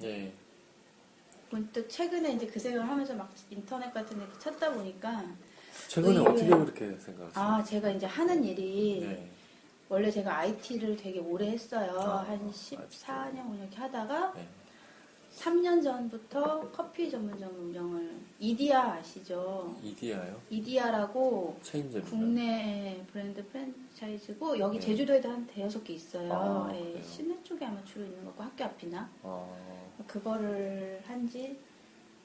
예. 문득 최근에 이제 그 생각을 하면서 막 인터넷 같은 데 찾다 보니까 최근에 어떻게 그렇게 생각하세요? 아, 제가 이제 하는 일이 네. 원래 제가 IT를 되게 오래 했어요. 한 14년 이렇게 하다가 네. 3년 전부터 커피 전문점 운영을 이디야 아시죠? 이디야요? 이디야라고 체인점 국내 브랜드 프랜차이즈고 여기 네. 제주도에도 한 대여섯 개 있어요. 아, 예, 그래요? 시내 쪽에 아마 주로 있는 거고 학교 앞이나 아, 그거를 한지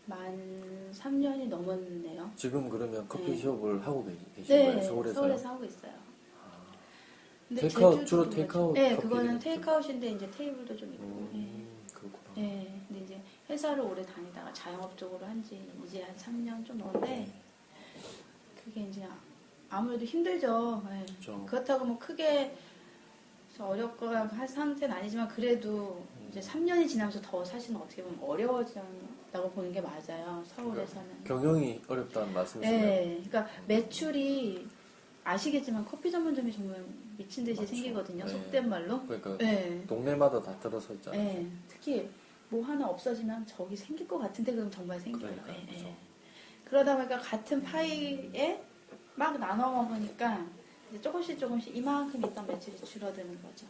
만 3년이 넘었네요. 지금 그러면 커피숍을 하고 계신 네, 거예요? 서울에서요? 서울에서 하고 있어요. 근데 테이크아웃, 제주도도 주로 그렇죠. 테이크아웃 네, 커피 그거는 좀- 테이크아웃인데 이제 테이블도 좀 있고. 그렇구나. 네, 근데 이제 회사를 오래 다니다가 자영업 쪽으로 한지 이제 한 3년 좀 넘었는데 그게 이제 아무래도 힘들죠. 네. 그렇죠. 그렇다고 뭐 크게 어렵거나 할 상태는 아니지만 그래도 이제 3년이 지나면서 더 사실은 어떻게 보면 어려워진다고 보는 게 맞아요. 서울에서는. 경영이 어렵다는 말씀이시네요. 네, 그러니까 매출이 아시겠지만 커피 전문점이 정말 미친 듯이 맞죠. 생기거든요. 네. 속된 말로. 그러니까 네. 동네마다 다 들어서 있잖아요. 네. 특히 뭐 하나 없어지면 저기 생길 것 같은데 그럼 정말 생겨요. 그러니까요, 네, 그렇죠. 네. 그러다 보니까 같은 파이에 막 나눠 먹으니까 이제 조금씩 이만큼 있던 매출이 줄어드는 거죠.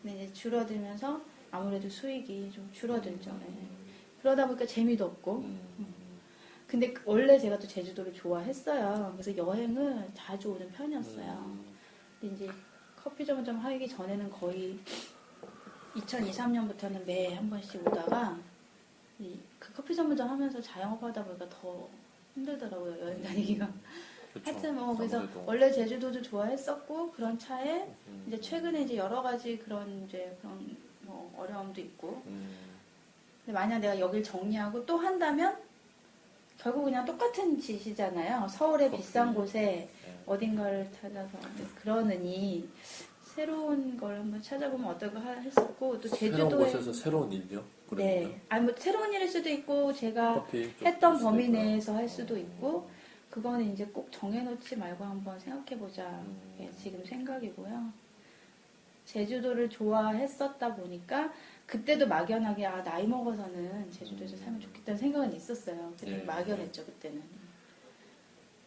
근데 이제 줄어들면서 아무래도 수익이 좀 줄어들죠. 네. 그러다 보니까 재미도 없고. 근데 원래 제가 또 제주도를 좋아했어요. 그래서 여행을 자주 오는 편이었어요. 근데 이제 커피 전문점 하기 전에는 거의 2023년부터는 매 한 번씩 오다가 그 커피 전문점 하면서 자영업 하다 보니까 더 힘들더라고요. 여행 다니기가. 그렇죠. 하여튼 뭐 그래서 아무래도. 원래 제주도도 좋아했었고 그런 차에 이제 최근에 이제 여러 가지 그런 뭐 어려움도 있고. 근데 만약 내가 여길 정리하고 또 한다면 결국 그냥 똑같은 짓이잖아요. 서울의 비싼 곳에 어딘가를 찾아서 그러느니 새로운 걸 한번 찾아보면 어떨까 했었고 또 새로운 제주도에 곳에서 새로운 일이요? 네, 아니 뭐 새로운 일일 수도 있고 제가 커피 쪽 했던 있을 범위 수도 있고요. 내에서 할 수도 있고 그거는 이제 꼭 정해놓지 말고 한번 생각해보자. 예, 지금 생각이고요. 제주도를 좋아했었다 보니까 그때도 막연하게 나이 먹어서는 제주도에서 살면 좋겠다는 생각은 있었어요. 그때 예. 막연했죠 그때는.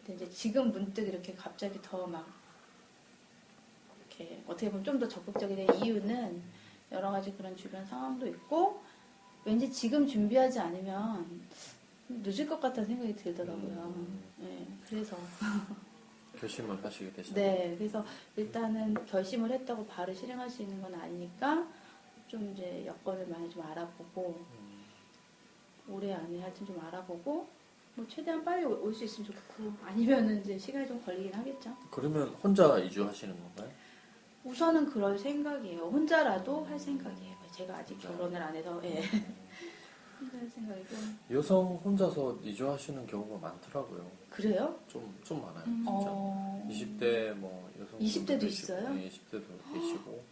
근데 이제 지금 문득 이렇게 갑자기 더 막 이렇게 어떻게 보면 좀 더 적극적이 된 이유는 여러 가지 그런 주변 상황도 있고 왠지 지금 준비하지 않으면 늦을 것 같다는 생각이 들더라고요. 네, 그래서 결심을 하시게 되셨네요. 네, 그래서 일단은 결심을 했다고 바로 실행할 수 있는 건 아니니까 좀 이제 여건을 많이 좀 알아보고 올해 안에 하여튼 좀 알아보고 뭐 최대한 빨리 올 수 있으면 좋고 아니면은 이제 시간이 좀 걸리긴 하겠죠. 그러면 혼자 이주하시는 건가요? 우선은 그럴 생각이에요. 혼자라도 할 생각이에요. 제가 아직 결혼을 안 해서 예. 혼자 할 생각이고. 여성 혼자서 이주하시는 경우가 많더라고요. 그래요? 좀 많아요, 진짜. 20대 뭐 여성 20대도 있어요? 네, 20대도 계시고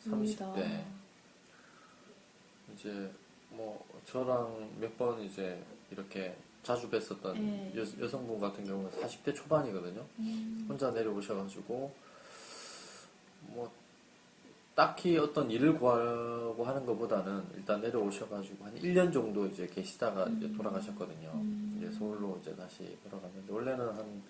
의외다. 30대 이제 뭐 저랑 몇 번 이제 이렇게 자주 뵀었던 네. 여성분 같은 경우는 40대 초반이거든요. 혼자 내려오셔가지고 뭐 딱히 어떤 일을 구하고 하는 것보다는 일단 내려오셔가지고 한 1년 정도 이제 계시다가 이제 돌아가셨거든요. 이제 서울로 이제 다시 돌아갔는데 원래는 뭐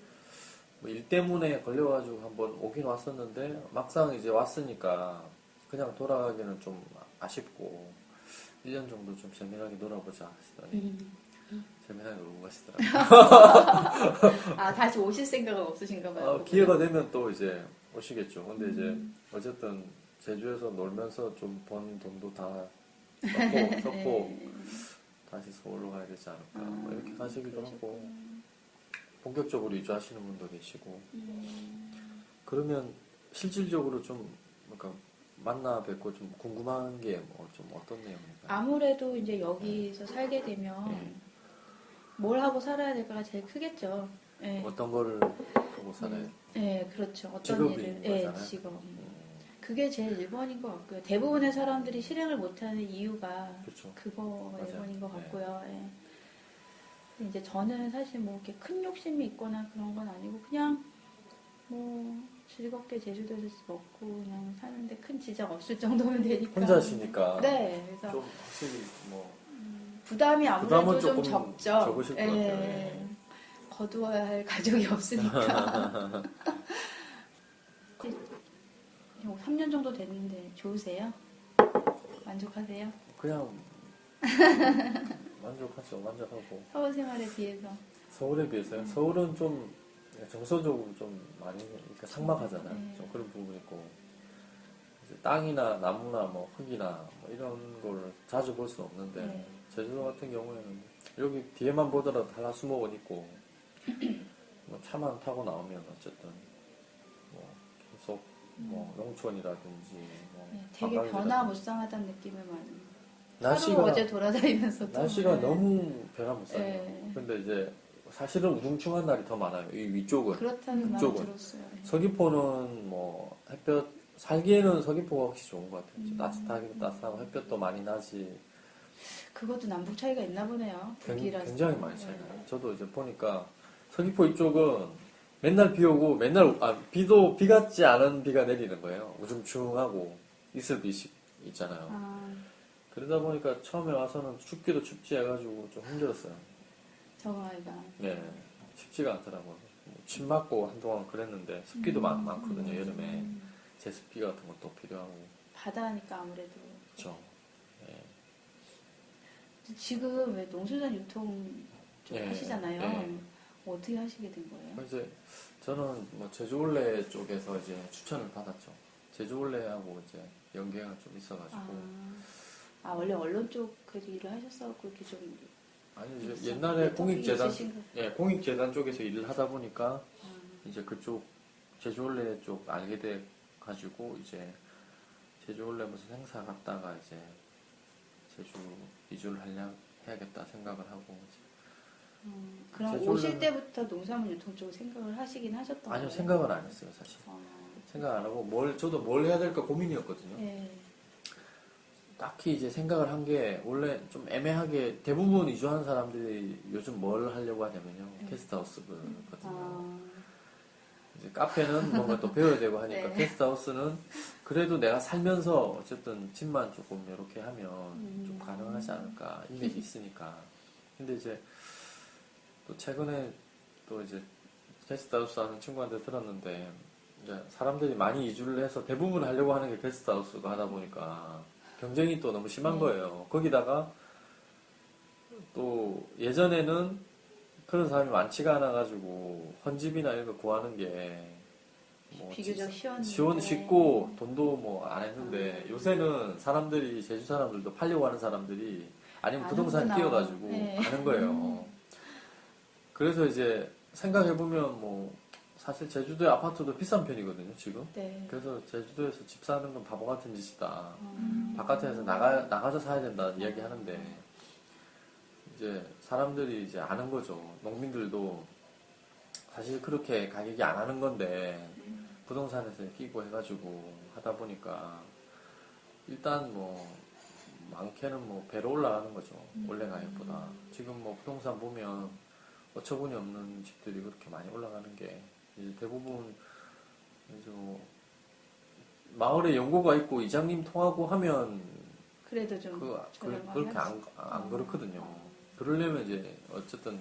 일 때문에 걸려가지고 한번 오긴 왔었는데 막상 이제 왔으니까 그냥 돌아가기는 좀 아쉽고 1년 정도 좀 재미나게 놀아보자 하시더니 재미나게 놀고 가시더라고요. 다시 오실 생각은 없으신가 봐요. 기회가 되면 또 이제 오시겠죠. 근데 이제 어쨌든 제주에서 놀면서 좀 번 돈도 다 썼고 다시 서울로 가야 되지 않을까 뭐 이렇게 가시기도 하고 본격적으로 이주하시는 분도 계시고 그러면 실질적으로 좀 그러니까 만나 뵙고 좀 궁금한 게 뭐 좀 어떤 내용인가요? 아무래도 이제 여기서 살게 되면 뭘 하고 살아야 될까가 제일 크겠죠. 네. 어떤 거를 하고 살아요? 네, 그렇죠. 어떤 직업인 일을, 거잖아요. 직업. 그게 제일 1번인 것 같고요. 대부분의 사람들이 실행을 못하는 이유가 그렇죠. 그거가 맞아요. 1번인 것 같고요. 예. 근데 이제 저는 사실 뭐 이렇게 큰 욕심이 있거나 그런 건 아니고 그냥 뭐 즐겁게 제주도에서 먹고 그냥 사는데 큰 지장 없을 정도면 되니까. 혼자시니까 네, 그래서 좀 확실히 뭐 부담이 아무래도 부담은 좀 조금 적죠. 적으실 것 같아요. 예. 거두어야 할 가족이 없으니까. 3년 정도 됐는데 좋으세요? 만족하세요? 그냥 만족하죠. 만족하고. 서울 생활에 비해서. 서울에 비해서요. 서울은 좀 정서적으로 좀 많이 이렇게 삭막하잖아요. 네. 좀 그런 부분이 있고 이제 땅이나 나무나 뭐 흙이나 뭐 이런 걸 자주 볼 수는 없는데 네. 제주도 같은 경우에는 여기 뒤에만 보더라도 한라수목은 있고 뭐 차만 타고 나오면 어쨌든 뭐 계속 뭐 농촌이라든지 뭐 네, 되게 관광지라든지. 변화무쌍하다는 느낌을 많이. 날씨가 하루 어제 돌아다니면서도. 날씨가 네. 너무 변화무쌍해요. 네. 근데 이제 사실은 우중충한 날이 더 많아요. 이 위쪽은. 그렇다는 말을 북쪽은. 들었어요. 네. 서귀포는 뭐 햇볕 살기에는 서귀포가 훨씬 좋은 것 같아요. 좀 음. 따뜻하기도 따뜻하고 햇볕도 많이 나지. 그것도 남북 차이가 있나 보네요. 북이라서. 굉장히 많이 네. 차이나요. 저도 이제 보니까 서귀포 이쪽은 맨날 비 오고 맨날 비도 비 같지 않은 비가 내리는 거예요. 우중충하고 이슬비 있잖아요. 아, 그러다 보니까 처음에 와서는 춥기도 춥지 해가지고 좀 힘들었어요. 적응하기가. 네, 쉽지가 않더라고요. 침 맞고 한동안 그랬는데 습기도 많거든요. 여름에 제습기 같은 것도 필요하고. 바다니까 아무래도. 그렇죠. 네. 지금 왜 농수산 유통 쪽 예, 하시잖아요. 예. 어떻게 하시게 된 거예요? 이제 저는 뭐 제주올레 쪽에서 이제 추천을 받았죠. 제주올레하고 이제 연계가 좀 있어가지고. 원래 언론 쪽 그 일을 하셨었고 이렇게 좀. 아니 이제 있어- 옛날에 네트워크 공익재단, 있으신 거- 예, 공익재단 쪽에서 일을 하다 보니까 아, 이제 그쪽 제주올레 쪽 알게 돼 가지고 이제 제주올레 무슨 행사 갔다가 이제 제주 이주를 해야겠다 생각을 하고 이제 그럼 제주올레는- 오실 때부터 농산물 유통 쪽 생각을 하시긴 하셨던 아니요 거예요? 생각은 안 했어요 사실. 생각 안 하고 저도 뭘 해야 될까 고민이었거든요. 네. 딱히 이제 생각을 한 게 원래 좀 애매하게 대부분 이주하는 사람들이 요즘 뭘 하려고 하냐면요. 게스트하우스거든요. 이제 카페는 뭔가 또 배워야 되고 하니까 네. 게스트하우스는 그래도 내가 살면서 어쨌든 집만 조금 이렇게 하면 좀 가능하지 않을까 인맥이 있으니까. 근데 이제 또 최근에 또 이제 게스트하우스 하는 친구한테 들었는데 이제 사람들이 많이 이주를 해서 대부분 하려고 하는 게 게스트하우스가 하다 보니까 경쟁이 또 너무 심한 네. 거예요. 거기다가 또 예전에는 그런 사람이 많지가 않아가지고 헌집이나 이런 거 구하는 게뭐 비교적 쉽고 돈도 뭐 안 했는데 요새는 사람들이 제주 사람들도 팔려고 하는 사람들이 아니면 부동산 아는구나. 뛰어가지고 네. 가는 거예요. 그래서 이제 생각해보면 뭐 사실 제주도의 아파트도 비싼 편이거든요 지금. 네. 그래서 제주도에서 집 사는 건 바보 같은 짓이다. 바깥에서 나가서 사야 된다 이야기 하는데 이제 사람들이 이제 아는 거죠. 농민들도 사실 그렇게 가격이 안 하는 건데 부동산에서 끼고 해가지고 하다 보니까 일단 뭐 많게는 뭐 배로 올라가는 거죠. 원래 가격보다. 지금 뭐 부동산 보면 어처구니 없는 집들이 그렇게 많이 올라가는 게 이제 대부분 이제 뭐 마을에 연고가 있고 이장님 통하고 하면 그래도 좀 그렇게 안 그렇거든요. 그러려면 이제 어쨌든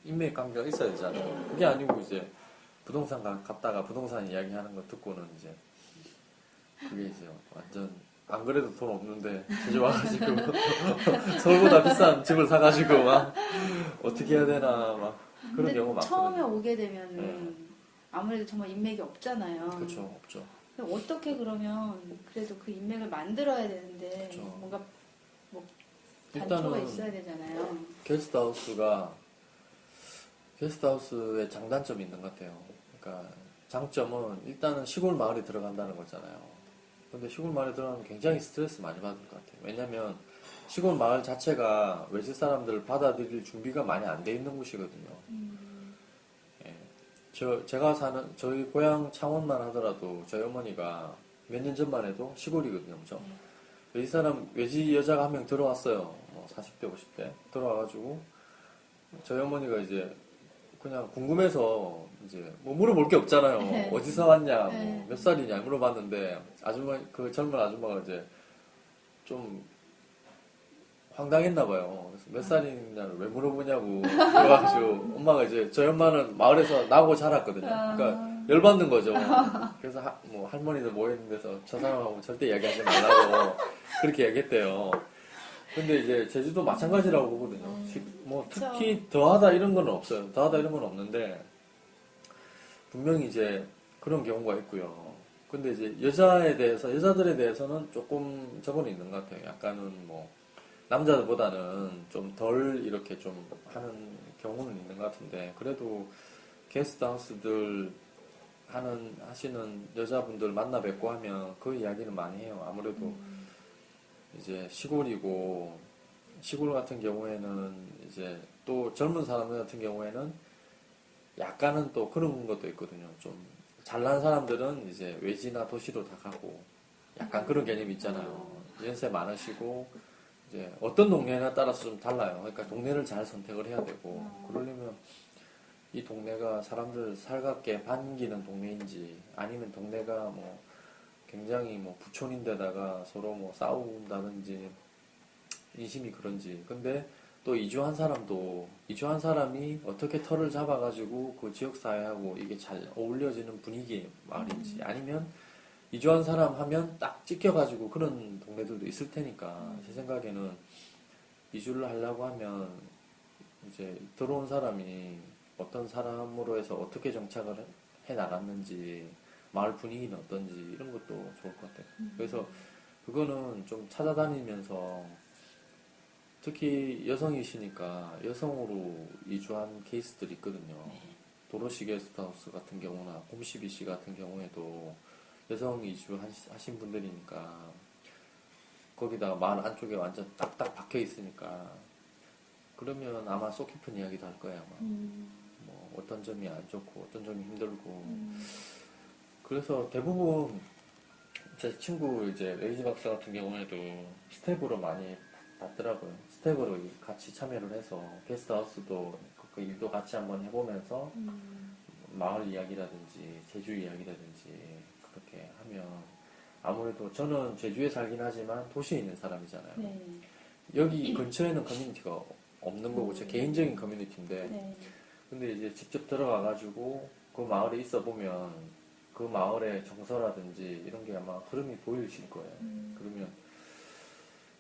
인맥 관계가 있어야 되잖아요. 그게 아니고 이제 부동산 갔다가 부동산 이야기하는 거 듣고는 이제 그게 이제 완전 안 그래도 돈 없는데 제주 와가지고 서울보다 비싼 집을 사가지고 막 어떻게 해야 되나 막 그런 근데 경우 처음에 많거든요. 오게 되면은 아무래도 정말 인맥이 없잖아요. 그렇죠, 없죠. 근데 어떻게 그러면 그래도 그 인맥을 만들어야 되는데 그쵸. 뭔가 뭐 단초가 일단은 있어야 되잖아요. 게스트하우스의 장단점이 있는 것 같아요. 그러니까 장점은 일단은 시골 마을에 들어간다는 거잖아요. 근데 시골 마을에 들어가면 굉장히 스트레스 많이 받을 것 같아요. 왜냐면 시골 마을 자체가 외지 사람들을 받아들일 준비가 많이 안 돼 있는 곳이거든요. 예. 제가 사는 저희 고향 창원만 하더라도 저희 어머니가 몇 년 전만 해도 시골이거든요. 그죠? 외지 여자가 한 명 들어왔어요. 뭐 40대, 50대 들어와가지고 저희 어머니가 이제 그냥 궁금해서 이제 뭐 물어볼 게 없잖아요. 네. 어디서 왔냐, 네. 뭐 몇 살이냐 물어봤는데 그 젊은 아줌마가 이제 좀 황당했나 봐요. 그래서 몇 살이냐를 왜 물어보냐고 그래가지고 엄마가 이제 저희 엄마는 마을에서 나고 자랐거든요. 그러니까 열받는 거죠. 그래서 뭐 할머니들 모여있는 데서 저 사람하고 절대 이야기하지 말라고 그렇게 얘기했대요. 근데 이제 제주도 마찬가지라고 보거든요. 뭐 특히 더하다 이런 건 없어요. 더하다 이런 건 없는데 분명히 이제 그런 경우가 있고요. 근데 이제 여자들에 대해서는 조금 저번에 있는 것 같아요. 약간은 뭐 남자들보다는 좀 덜 이렇게 좀 하는 경우는 있는 것 같은데 그래도 게스트하우스들 하시는 여자분들 만나 뵙고 하면 그 이야기는 많이 해요. 아무래도 이제 시골이고 시골 같은 경우에는 이제 또 젊은 사람들 같은 경우에는 약간은 또 그런 것도 있거든요. 좀 잘난 사람들은 이제 외지나 도시로 다 가고 약간 그런 개념이 있잖아요. 연세 많으시고 이제 어떤 동네에 따라서 좀 달라요. 그러니까 동네를 잘 선택을 해야 되고 그러려면 이 동네가 사람들 살갑게 반기는 동네인지 아니면 동네가 뭐 굉장히 뭐 부촌인데다가 서로 뭐 싸운다든지 인심이 그런지. 근데 또 이주한 사람이 어떻게 털을 잡아가지고 그 지역 사회하고 이게 잘 어울려지는 분위기의 마을인지 아니면 이주한 사람 하면 딱 찍혀가지고 그런 동네들도 있을 테니까 제 생각에는 이주를 하려고 하면 이제 들어온 사람이 어떤 사람으로 해서 어떻게 정착을 해 나갔는지 마을 분위기는 어떤지 이런 것도 좋을 것 같아요. 그래서 그거는 좀 찾아다니면서 특히 여성이시니까 여성으로 이주한 케이스들이 있거든요. 도로시 게스트하우스 같은 경우나 곰시비씨 같은 경우에도 여성 이주하신 분들이니까 거기다가 마을 안쪽에 완전 딱딱 박혀 있으니까 그러면 아마 속 깊은 이야기도 할 거예요. 아마. 뭐 어떤 점이 안 좋고 어떤 점이 힘들고 그래서 대부분 제 친구 이제 레이지 박사 같은 경우에도 스텝으로 많이 받더라고요. 스텝으로 같이 참여를 해서 게스트하우스도 그 일도 같이 한번 해보면서 마을 이야기라든지 제주 이야기라든지 그렇게 하면 아무래도 저는 제주에 살긴 하지만 도시에 있는 사람이잖아요. 네. 여기 근처에는 커뮤니티가 없는 거고 제 개인적인 커뮤니티인데 네. 근데 이제 직접 들어가가지고 그 마을에 있어 보면 그 마을의 정서라든지 이런 게 아마 흐름이 보이실 거예요.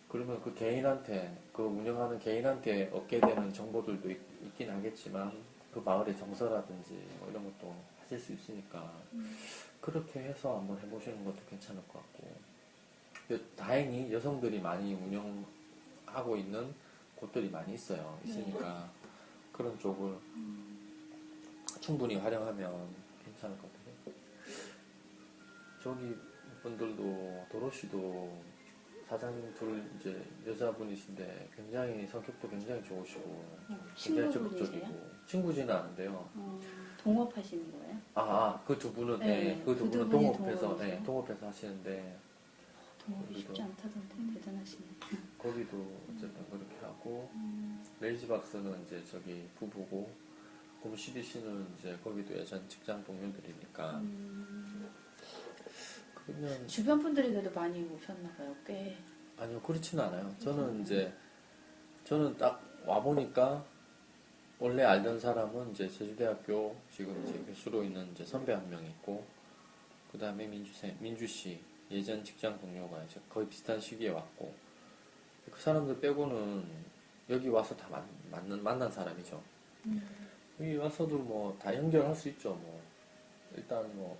그러면 그 개인한테, 그 운영하는 개인한테 얻게 되는 정보들도 있긴 하겠지만, 그 마을의 정서라든지 뭐 이런 것도 하실 수 있으니까, 그렇게 해서 한번 해보시는 것도 괜찮을 것 같고, 다행히 여성들이 많이 운영하고 있는 곳들이 많이 있으니까, 그런 쪽을 충분히 활용하면 괜찮을 것 같아요. 저기 분들도, 도로시도 사장님 둘 이제 여자분이신데 굉장히 성격도 굉장히 좋으시고 굉장히 적극적이고 친구지는 않은데요. 동업하시는 거예요? 그 두 분은 네, 그 두 그 분은 두 분이 동업해서 동업이세요? 동업해서 하시는데 동업이 쉽지 않다던데 대단하시네. 거기도 어쨌든 그렇게 하고 레이지 박스는 이제 저기 부부고 곰CDC는 이제 거기도 예전 직장 동료들이니까 그러면 주변 분들이 그래도 많이 오셨나 봐요. 꽤. 아니요, 그렇지는 않아요. 저는 딱 와보니까, 원래 알던 사람은 이제 제주대학교 지금 이제 교수로 있는 이제 선배 한 명 있고, 그 다음에 민주씨, 예전 직장 동료가 이제 거의 비슷한 시기에 왔고, 그 사람들 빼고는 여기 와서 다 만난 사람이죠. 여기 와서도 뭐 다 연결할 수 있죠, 뭐. 일단 뭐,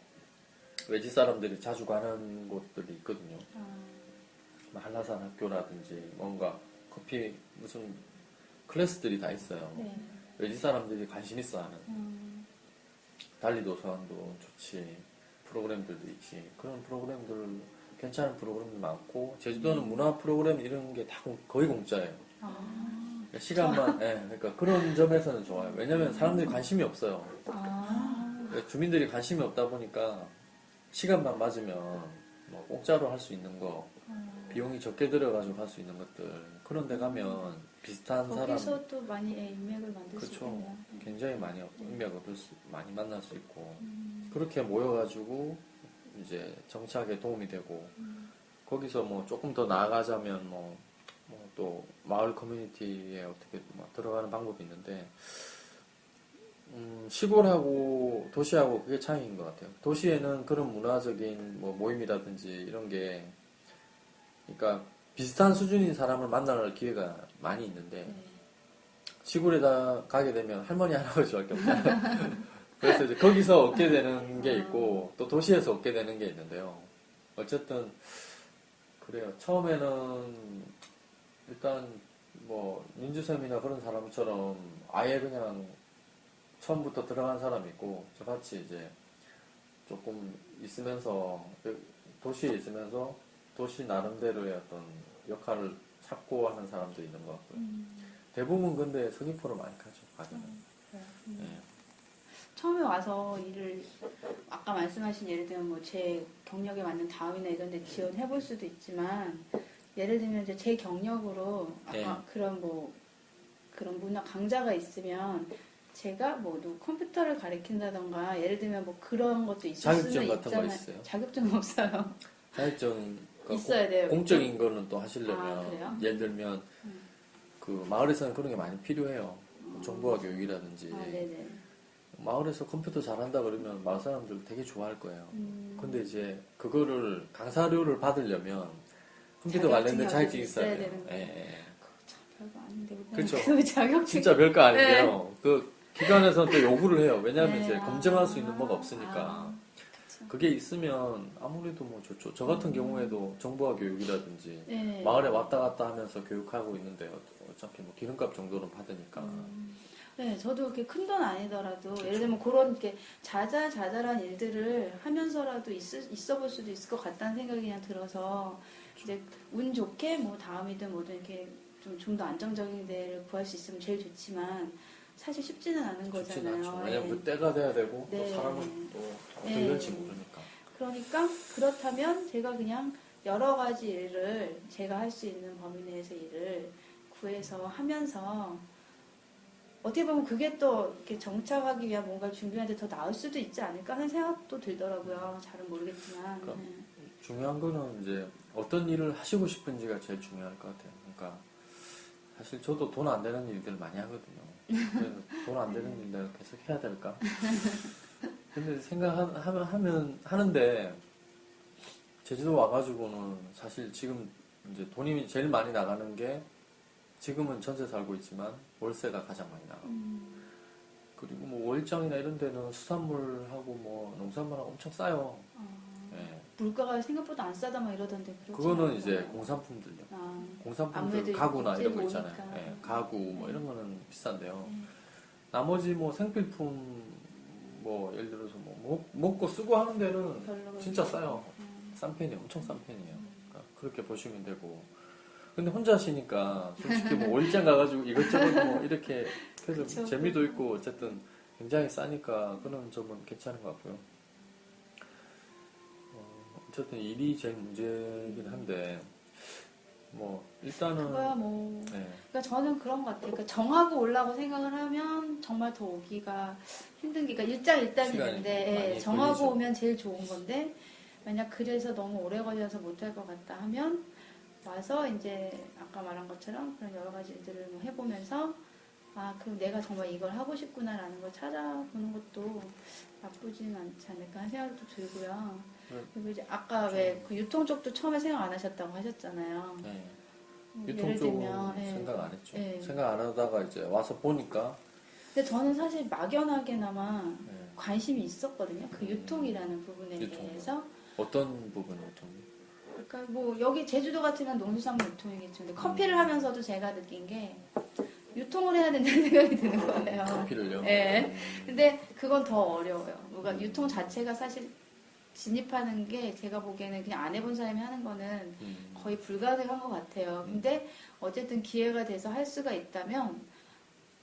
외지 사람들이 자주 가는 곳들이 있거든요. 뭐 한라산 학교라든지 뭔가 커피 무슨 클래스들이 다 있어요. 네. 외지 사람들이 관심 있어 하는 달리도서관도 좋지 프로그램들도 있지 그런 프로그램들 괜찮은 프로그램도 많고 제주도는 문화 프로그램 이런 게 다 거의 공짜예요. 그러니까 시간만 그러니까 그런 점에서는 좋아요. 왜냐면 사람들이 관심이 없어요. 그러니까 주민들이 관심이 없다 보니까 시간만 맞으면 뭐 공짜로 할 수 있는 거 비용이 적게 들어가지고 할 수 있는 것들 그런 데 가면 비슷한 사람 거기서 또 많이 인맥을 만들 수 그렇죠. 있겠네요. 굉장히 많이 인맥 얻을 많이 만날 수 있고 그렇게 모여가지고 이제 정착에 도움이 되고 거기서 뭐 조금 더 나아가자면 뭐 또 마을 커뮤니티에 어떻게 막 들어가는 방법이 있는데 시골하고 도시하고 그게 차이인 것 같아요. 도시에는 그런 문화적인 뭐 모임이라든지 이런 게 그러니까 비슷한 수준인 사람을 만날 기회가 많이 있는데 네. 시골에다 가게 되면 할머니 할아버지밖에 없잖아요. 그래서 이제 거기서 얻게 되는 게 있고 또 도시에서 얻게 되는 게 있는데요. 어쨌든 그래요. 처음에는 일단 뭐 민주쌤이나 그런 사람처럼 아예 그냥 처음부터 들어간 사람이 있고 저같이 이제 조금 있으면서 도시에 있으면서 도시 나름대로의 어떤 역할을 찾고 하는 사람도 있는 것 같고요. 대부분 근데 서귀포로 많이 가죠. 가기는. 그래요. 예. 처음에 와서 일을 아까 말씀하신 예를 들면 뭐 제 경력에 맞는 다음이나 이런 데 지원해 볼 수도 있지만 예를 들면 이제 제 경력으로 아까 네. 그런 문화 강좌가 있으면 제가 뭐 컴퓨터를 가르친다던가 예를 들면 뭐 그런 것도 있을 자격증 수는 같은 거 있잖아요. 있어요? 자격증 없어요. 자격증 있어야 돼요. 공적인 거는 또 아, 하시려면 그래요? 예를 들면 그 마을에서는 그런 게 많이 필요해요. 정보화 교육이라든지 아, 네네. 마을에서 컴퓨터 잘한다 그러면 마을 사람들 되게 좋아할 거예요. 음. 근데 이제 그거를 강사료를 받으려면 컴퓨터 자격증이 관련된 자격증이 어디 있어야 있어야 돼요. 되는 예, 예. 그거 참 별거 아닌데. 그렇죠. 그 자격증. 진짜 별거 아닌데요. 그 기관에서는 또 요구를 해요. 왜냐하면 네, 이제 검증할 수 있는 뭐가 없으니까. 아, 그쵸. 그게 있으면 아무래도 뭐 좋죠. 저 같은 경우에도 정보화 교육이라든지 네. 마을에 왔다 갔다 하면서 교육하고 있는데 어차피 뭐 기름값 정도는 받으니까. 네, 저도 그렇게 큰 돈 아니더라도 그렇죠. 예를 들면 그런 이렇게 자잘한 일들을 하면서라도 있어 볼 수도 있을 것 같다는 생각이 그냥 들어서 이제 운 좋게 뭐 다음이든 뭐든 이렇게 좀 더 안정적인 데를 구할 수 있으면 제일 좋지만 사실 쉽지는 않은 쉽진 거잖아요. 않죠. 왜냐면 예. 그 때가 돼야 되고 네. 또 사람은 또 어떻게 네. 될지 모르니까. 그러니까 그렇다면 제가 그냥 여러 가지 일을 제가 할 수 있는 범위 내에서 일을 구해서 하면서 어떻게 보면 그게 또 이렇게 정착하기 위한 뭔가를 준비하는데 더 나을 수도 있지 않을까 하는 생각도 들더라고요. 잘은 모르겠지만. 그러니까 네. 중요한 거는 이제 어떤 일을 하시고 싶은지가 제일 중요할 것 같아요. 그러니까 사실 저도 돈 안 되는 일들 많이 하거든요. 돈 안 되는 일 내가 계속 해야 될까? 근데 하는데 제주도 와가지고는 사실 지금 이제 돈이 제일 많이 나가는 게 지금은 전세 살고 있지만 월세가 가장 많이 나가고 그리고 뭐 월장이나 이런 데는 수산물하고 뭐 농산물하고 엄청 싸요. 예. 물가가 생각보다 안 싸다 막 이러던데 그렇지 그거는 않아요? 이제 공산품들요. 아, 공산품들 아무래도 가구나 이제 이런 거 있잖아요. 보니까. 예, 가구 뭐 이런 거는 비싼데요. 네. 나머지 뭐 생필품 뭐 예를 들어서 뭐 먹고 쓰고 하는 데는 별로 진짜 싸요. 싼 편이에요. 엄청 싼 편이에요. 그러니까 그렇게 보시면 되고. 근데 혼자 하시니까 솔직히 뭐 월장 가가지고 이것저것 뭐 이렇게 해서 그쵸. 재미도 있고 어쨌든 굉장히 싸니까 그런 점은 괜찮은 것 같고요. 어쨌든 일이 제일 문제이긴 한데 뭐 일단은 그거야 뭐. 네. 그러니까 저는 그런 것 같아요. 그러니까 정하고 올라고 생각을 하면 정말 더 오기가 힘든 게, 그러니까 시간이 일장일단인데 많이 정하고 걸리죠. 오면 제일 좋은 건데 만약 그래서 너무 오래 걸려서 못할 것 같다 하면 와서 이제 아까 말한 것처럼 그런 여러 가지 일들을 뭐 해보면서 아, 그럼 내가 정말 이걸 하고 싶구나라는 걸 찾아보는 것도 나쁘진 않지 않을까 하는 생각도 들고요. 네. 그리고 이제 아까 왜 그 유통 쪽도 처음에 생각 안 하셨다고 하셨잖아요. 네. 예를 유통 쪽은 들면, 예. 생각 안 했죠. 예. 생각 안 하다가 이제 와서 보니까 근데 저는 사실 막연하게나마 네. 관심이 있었거든요. 그 유통이라는 부분에 유통. 대해서. 어떤 부분 유통? 그러니까 뭐 여기 제주도 같으면 농수산물 유통이겠죠. 근데 커피를 하면서도 제가 느낀 게 유통을 해야 된다는 생각이 드는 거예요. 커피를요? 네. 근데 그건 더 어려워요. 뭔가 유통 자체가 사실 진입하는 게 제가 보기에는 그냥 안 해본 사람이 하는 거는 거의 불가능한 것 같아요. 근데 어쨌든 기회가 돼서 할 수가 있다면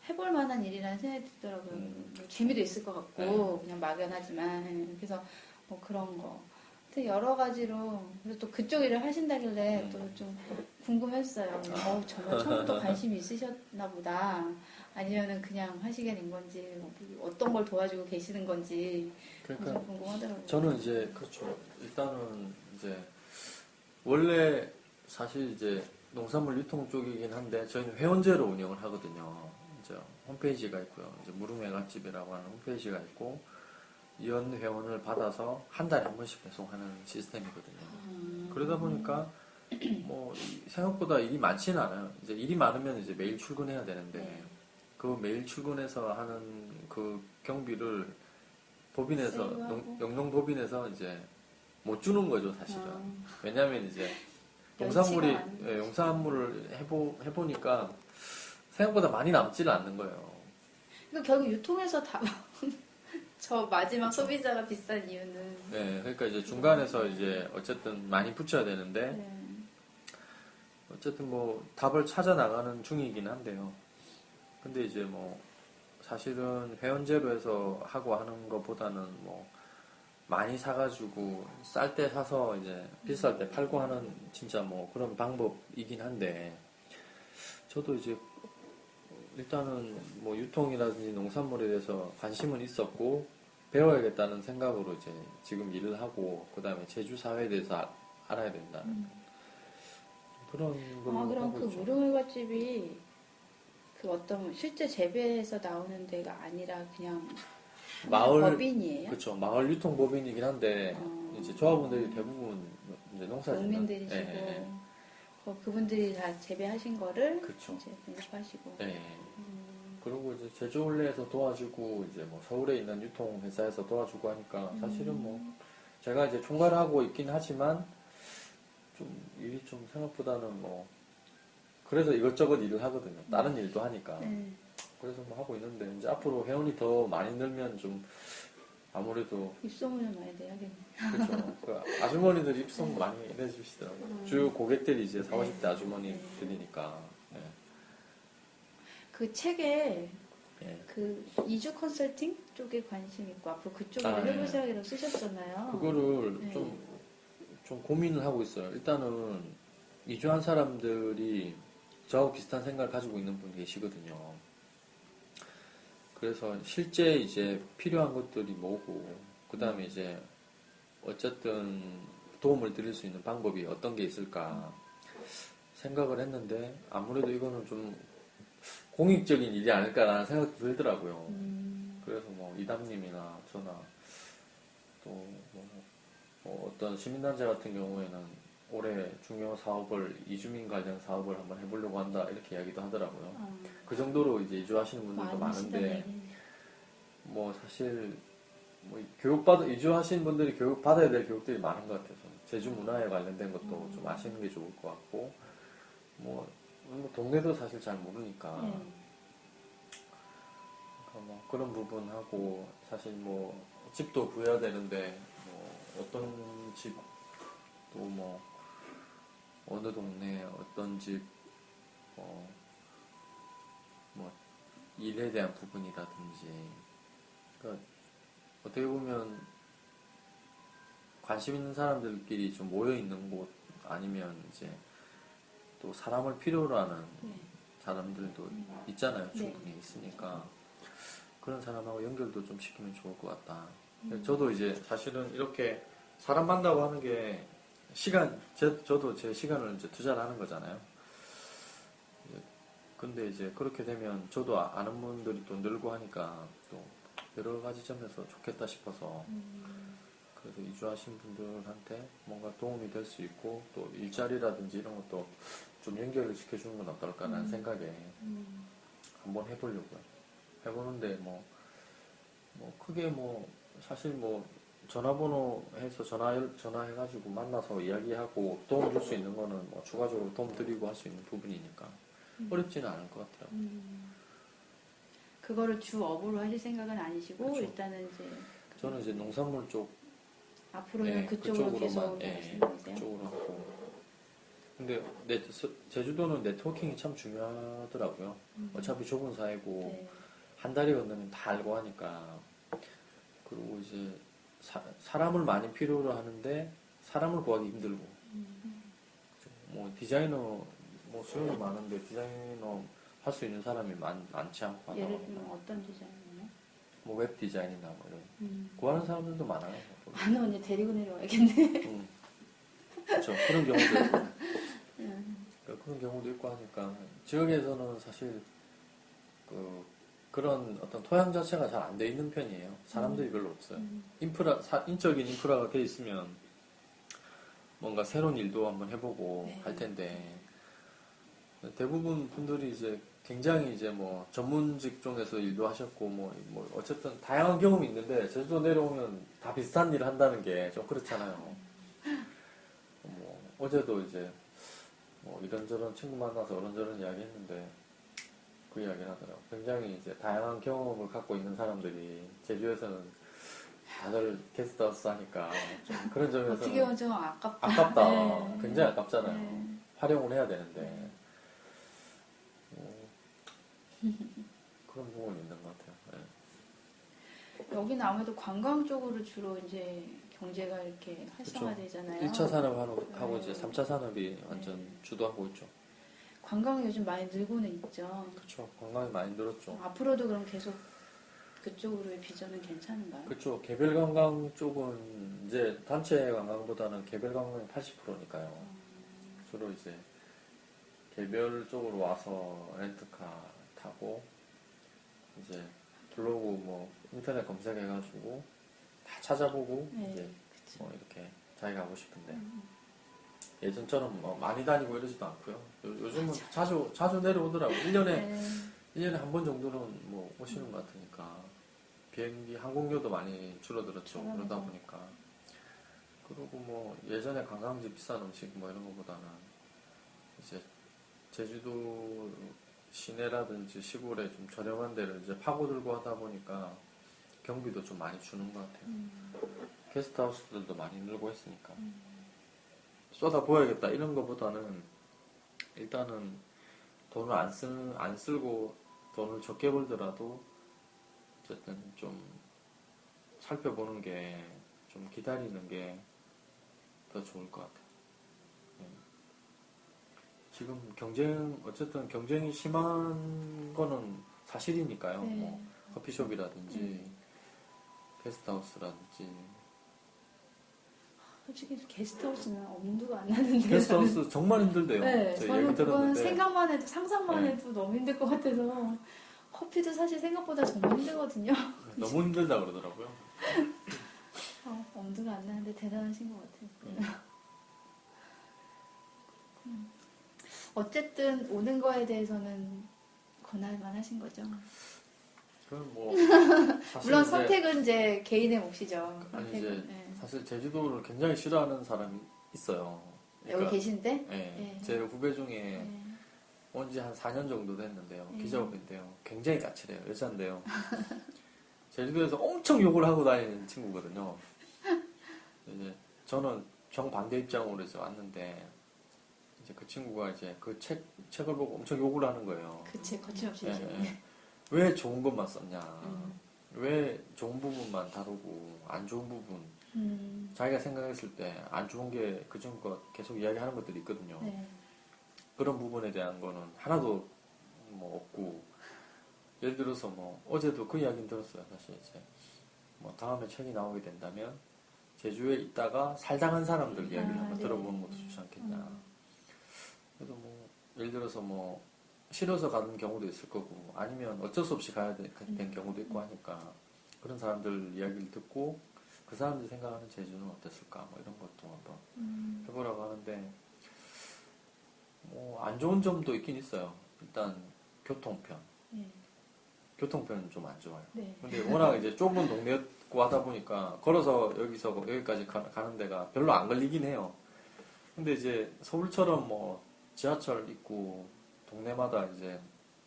해볼 만한 일이라는 생각이 들더라고요. 뭐 재미도 있을 것 같고 그냥 막연하지만 그래서 뭐 그런 거. 하여튼 여러 가지로 그래서 또 그쪽 일을 하신다길래 또 좀 궁금했어요. 정말 처음부터 관심이 있으셨나 보다. 아니면은 그냥 하시게 된 건지 어떤 걸 도와주고 계시는 건지 그러니까 좀 궁금하더라고요. 저는 이제 그렇죠. 일단은 이제 원래 사실 이제 농산물 유통 쪽이긴 한데 저희는 회원제로 운영을 하거든요. 이제 홈페이지가 있고요. 이제 무릉회 맛집이라고 하는 홈페이지가 있고 연 회원을 받아서 한 달에 한 번씩 배송하는 시스템이거든요. 그러다 보니까 뭐 생각보다 일이 많지는 않아요. 이제 일이 많으면 이제 매일 출근해야 되는데 네. 그 매일 출근해서 하는 그 경비를 법인에서 세이브하고. 영농법인에서 이제 못 주는 거죠, 사실은. 아. 왜냐하면 이제 연치가 농산물이 많은 거죠. 용산물을 해보니까 생각보다 많이 남지는 않는 거예요. 그러니까 결국 유통에서 다 저 마지막 소비자가 비싼 이유는 네, 그러니까 이제 중간에서 이제 어쨌든 많이 붙여야 되는데 네. 어쨌든 뭐 답을 찾아 나가는 중이긴 한데요. 근데 이제 뭐 사실은 회원제로 해서 하고 하는 것보다는 뭐 많이 사가지고 쌀 때 사서 이제 비쌀 때 팔고 하는 진짜 뭐 그런 방법이긴 한데 저도 이제 일단은 뭐 유통이라든지 농산물에 대해서 관심은 있었고 배워야겠다는 생각으로 이제 지금 일을 하고 그다음에 제주 사회에 대해서 알아야 된다는 그런 걸로 아, 그럼 하고 그 있죠. 무릉회갓집이 그 어떤 실제 재배해서 나오는 데가 아니라 그냥 마을 법인이에요? 그렇죠. 마을 유통법인이긴 한데 이제 조합원들이 대부분 이제 농사짓는 농민들이시고 예, 예. 그분들이 다 재배하신 거를 그쵸. 이제 공급하시고. 예. 그리고 이제 제주 올레에서 도와주고 이제 뭐 서울에 있는 유통 회사에서 도와주고 하니까 사실은 뭐 제가 이제 총괄하고 있긴 하지만 좀 일이 좀 생각보다는 뭐 그래서 이것저것 일을 하거든요. 다른 일도 하니까. 네. 그래서 뭐 하고 있는데 이제 앞으로 회원이 더 많이 늘면 좀 아무래도 입소문을 많이 내야겠네. 그렇죠. 그 아주머니들이 입소문 많이 내주시더라고요. 주요 고객들이 이제 40, 50대 아주머니들이니까. 예. 그 책에 예. 그 이주 컨설팅 쪽에 관심 있고 앞으로 그쪽으로 아, 해볼 예. 생각이라고 쓰셨잖아요. 그거를 네. 좀 고민을 하고 있어요. 일단은 이주한 사람들이 저하고 비슷한 생각을 가지고 있는 분이 계시거든요. 그래서 실제 이제 필요한 것들이 뭐고, 그 다음에 이제 어쨌든 도움을 드릴 수 있는 방법이 어떤 게 있을까 생각을 했는데 아무래도 이거는 좀 공익적인 일이 아닐까라는 생각도 들더라고요. 그래서 뭐 이담님이나 저나 또뭐 어떤 시민단체 같은 경우에는 올해 중요 사업을 이주민 관련 사업을 한번 해보려고 한다 이렇게 이야기도 하더라고요. 그 정도로 이제 이주하시는 분들도 많은데 뭐 사실 뭐 이주하신 분들이 교육 받아야 될 교육들이 많은 것 같아서 제주 문화에 관련된 것도 좀 아시는 게 좋을 것 같고 뭐 동네도 사실 잘 모르니까 네. 그러니까 뭐 그런 부분하고 사실 뭐 집도 구해야 되는데 뭐 어떤 집도 뭐 어느 동네 어떤 집 뭐 일에 대한 부분이라든지 그러니까 어떻게 보면 관심 있는 사람들끼리 좀 모여 있는 곳 아니면 이제 또 사람을 필요로 하는 네. 사람들도 있잖아요. 네. 충분히 있으니까 그런 사람하고 연결도 좀 시키면 좋을 것 같다. 저도 이제 사실은 이렇게 사람 만나고 하는 게 저도 제 시간을 이제 투자를 하는 거잖아요. 근데 이제 그렇게 되면 저도 아는 분들이 또 늘고 하니까 또 여러 가지 점에서 좋겠다 싶어서 그래서 이주하신 분들한테 뭔가 도움이 될 수 있고 또 일자리라든지 이런 것도 좀 연결을 시켜주는 건 어떨까라는 생각에 한번 해보려고요. 해보는데 뭐 크게 뭐 사실 뭐 전화번호 해서 전화해가지고 만나서 이야기하고 도움 줄 수 있는 거는 뭐 추가적으로 도움 드리고 할 수 있는 부분이니까 어렵지는 않을 것 같더라고요. 그거를 주 업으로 하실 생각은 아니시고 그쵸. 일단은 이제 저는 이제 농산물 쪽 앞으로는 예, 그쪽으로 계속 예, 하시는 거세요? 그쪽으로 하고. 근데 제주도는 네트워킹이 참 중요하더라고요. 어차피 좁은 사회고 네. 한 달이 건너면 다 알고 하니까 그리고 이제 사람을 많이 필요로 하는데 사람을 구하기 힘들고 뭐 디자이너 뭐 수요는 많은데 디자이너 할 수 있는 사람이 많지 않고 하다 예를 보니까 들면 어떤 디자인이요? 뭐 웹 디자인이나 뭐 이런 구하는 사람들도 많아요. 아는 언니 데리고 내려와야겠네. 그렇죠. 그런 경우도 있고. 그러니까 그런 경우도 있고 하니까 지역에서는 사실 그런 어떤 토양 자체가 잘 안 돼 있는 편이에요. 사람들이 별로 없어요. 인적인 인프라가 돼 있으면 뭔가 새로운 일도 한번 해보고 네. 할 텐데 대부분 분들이 이제 굉장히 이제 뭐 전문 직종에서 일도 하셨고 뭐 어쨌든 다양한 경험이 있는데 제주도 내려오면 다 비슷한 일을 한다는 게 좀 그렇잖아요. 뭐 어제도 이제 뭐 이런저런 친구 만나서 이런저런 이야기 했는데 그 이야기를 하더라고요. 굉장히 이제 다양한 경험을 갖고 있는 사람들이 제주에서는 다들 게스트하우스 하니까 좀 그런 점에서는 어떻게 보면 좀 아깝다. 아깝다. 네. 굉장히 아깝잖아요. 네. 활용을 해야 되는데 그런 부분이 있는 것 같아요. 네. 여기는 아무래도 관광 쪽으로 주로 이제 경제가 이렇게 활성화되잖아요. 1차 산업하고 네. 이제 3차 산업이 완전 주도하고 있죠. 관광이 요즘 많이 늘고는 있죠. 그렇죠. 관광이 많이 늘었죠. 앞으로도 그럼 계속 그쪽으로의 비전은 괜찮은가요? 그렇죠. 개별 관광 쪽은 이제 단체 관광보다는 개별 관광이 80%니까요. 주로 이제 개별 쪽으로 와서 렌트카 타고 이제 블로그 뭐 인터넷 검색해가지고 다 찾아보고 네, 이제 그쵸. 뭐 이렇게 자기가 하고 싶은데 예전처럼 뭐 많이 다니고 이러지도 않고요. 요즘은 자주 내려오더라고. 1년에 네. 1년에 한 번 정도는 뭐 오시는 것 같으니까 비행기 항공료도 많이 줄어들었죠. 줄어들죠. 그러다 보니까 그리고 뭐 예전에 관광지 비싼 음식 뭐 이런 거보다는 이제 제주도 시내라든지 시골에 좀 저렴한 데를 이제 파고들고 하다 보니까 경비도 좀 많이 주는 것 같아요. 게스트하우스들도 많이 늘고 했으니까 쏟아부어야겠다 이런 거보다는 일단은 돈을 안 쓸고 돈을 적게 벌더라도 어쨌든 좀 살펴보는 게 좀 기다리는 게 더 좋을 것 같아요. 지금 어쨌든 경쟁이 심한 거는 사실이니까요. 네. 뭐 커피숍이라든지 게스트하우스라든지 솔직히 게스트하우스는 엄두가 안 나는데. 게스트하우스 정말 힘들대요. 네, 제가 저는 얘기 그건 들었는데 생각만 해도 상상만 네. 해도 너무 힘들 것 같아서 커피도 사실 생각보다 정말 힘들거든요. 너무 힘들다 그러더라고요. 엄두가 안 나는데 대단하신 것 같아요. 어쨌든 오는 거에 대해서는 권할만 하신 거죠. 그건 뭐 사실 물론 이제 선택은 이제 개인의 몫이죠. 아니 선택은. 이제 네. 사실 제주도를 굉장히 싫어하는 사람이 있어요. 여기 계신데? 예, 예. 제 후배 중에 네. 온 지 한 4년 정도 됐는데요. 네. 기자업인데요. 굉장히 까칠해요. 여자인데요. 제주도에서 엄청 욕을 하고 다니는 친구거든요. 이제 저는 정반대 입장으로 이제 왔는데 이제 그 친구가 이제 그 책을 보고 엄청 욕을 하는 거예요. 그치, 거침없이 예, 이제. 예. 왜 좋은 것만 썼냐. 왜 좋은 부분만 다루고 안 좋은 부분 자기가 생각했을 때 안 좋은 게 그중 것 계속 이야기하는 것들이 있거든요. 네. 그런 부분에 대한 거는 하나도 뭐 없고 예를 들어서 뭐 어제도 그 이야기는 들었어요. 사실 이제 뭐 다음에 책이 나오게 된다면 제주에 있다가 살당한 사람들 이야기를 한번 네. 들어보는 것도 좋지 않겠냐. 그래도 뭐 예를 들어서 뭐 싫어서 가는 경우도 있을 거고 아니면 어쩔 수 없이 가야 된 경우도 있고 하니까 그런 사람들 이야기를 듣고 그 사람들이 생각하는 제주는 어땠을까 뭐 이런 것도 한번 해보라고 하는데 뭐 안 좋은 점도 있긴 있어요. 일단 교통편. 네. 교통편은 좀 안 좋아요. 네. 근데 워낙 이제 좁은 동네였고 하다 보니까 걸어서 여기서 여기까지 가는 데가 별로 안 걸리긴 해요. 근데 이제 서울처럼 뭐 지하철 있고 동네마다 이제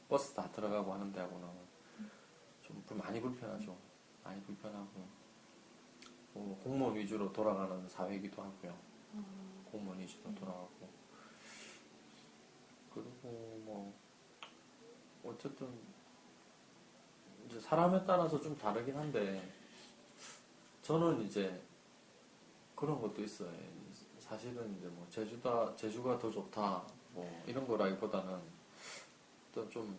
버스 다 들어가고 하는 데하고는 좀 많이 불편하죠. 많이 불편하고 뭐 공무원 위주로 돌아가는 사회이기도 하고요. 공무원 위주로 돌아가고 그리고 뭐 어쨌든 이제 사람에 따라서 좀 다르긴 한데 저는 이제 그런 것도 있어요. 사실은 이제 뭐 제주가 더 좋다 뭐 이런 거라기보다는 또 좀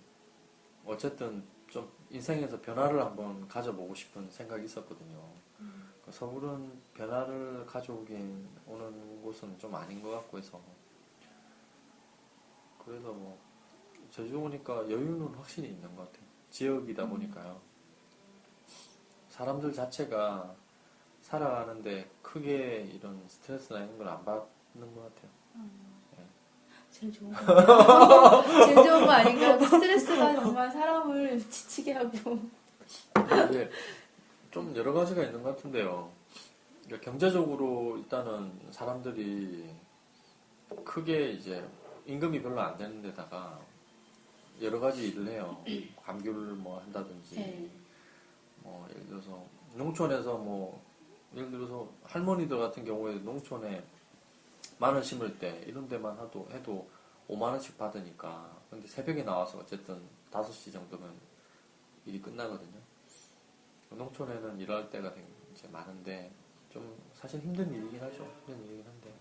어쨌든 좀 인생에서 변화를 한번 가져보고 싶은 생각이 있었거든요. 서울은 변화를 가져오긴 오는 곳은 좀 아닌 것 같고 해서 그래서 뭐 제주 오니까 여유는 확실히 있는 것 같아요. 지역이다 보니까요. 사람들 자체가 살아가는데 크게 이런 스트레스나 이런 걸 안 받는 것 같아요. 제일 좋은 거 같아요. 제일 좋은 거 아닌가요? 그 스트레스가 정말 사람을 지치게 하고. 이게 좀 여러 가지가 있는 것 같은데요. 그러니까 경제적으로 일단은 사람들이 크게 이제 임금이 별로 안 되는 데다가 여러 가지 일을 해요. 감귤을 뭐 한다든지, 네. 뭐 예를 들어서 농촌에서 뭐 예를 들어서 할머니들 같은 경우에 농촌에 마늘 심을 때 이런 데만 해도 5만 원씩 받으니까. 근데 새벽에 나와서 어쨌든 5시 정도면 일이 끝나거든요. 농촌에는 일할 때가 이제 많은데 좀 사실 힘든 일이긴 하죠. 힘든 일이긴 한데.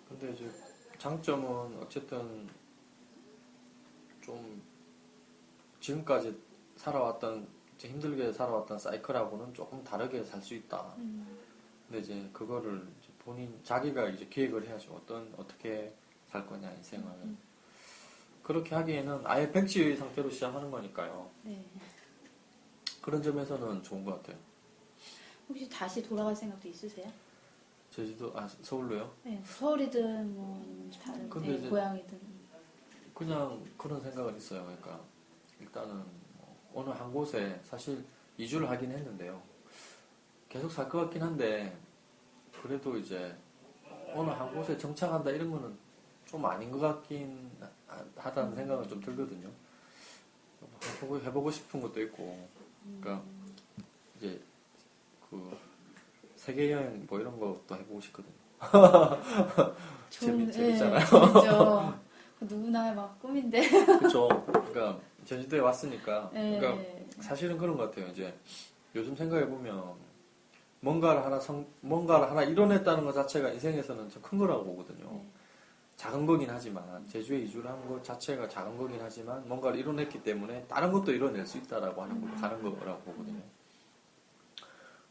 근데 이제 장점은 어쨌든 좀 지금까지 살아왔던 이제 힘들게 살아왔던 사이클하고는 조금 다르게 살 수 있다. 근데 이제 그거를 이제 자기가 이제 계획을 해야죠. 어떻게 살 거냐 인생을. 그렇게 하기에는 아예 백지의 상태로 시작하는 거니까요. 네. 그런 점에서는 좋은 것 같아요. 혹시 다시 돌아갈 생각도 있으세요? 제주도, 서울로요? 네. 서울이든 뭐 다른 근데 이제 고향이든. 그냥 그런 생각은 있어요. 그러니까 일단은 뭐 어느 한 곳에 사실 이주를 하긴 했는데요. 계속 살 것 같긴 한데 그래도 이제 어느 한 곳에 정착한다 이런 거는 좀 아닌 것 같긴 하다는 생각은 좀 들거든요. 해보고 싶은 것도 있고, 그러니까 이제 그 세계 여행 뭐 이런 것도 해보고 싶거든요. 재밌잖아요. 재밌죠. 누구나 막 꿈인데. 그렇죠. 그러니까 제주도에 왔으니까, 네. 그러니까 사실은 그런 것 같아요. 이제 요즘 생각해 보면 뭔가를 하나 이뤄냈다는 것 자체가 인생에서는 좀 큰 거라고 보거든요. 네. 작은 거긴 하지만 제주에 이주를 한 것 자체가 작은 거긴 하지만 뭔가를 이뤄냈기 때문에 다른 것도 이뤄낼 수 있다라고 하는 걸로 가는 거라고 보거든요.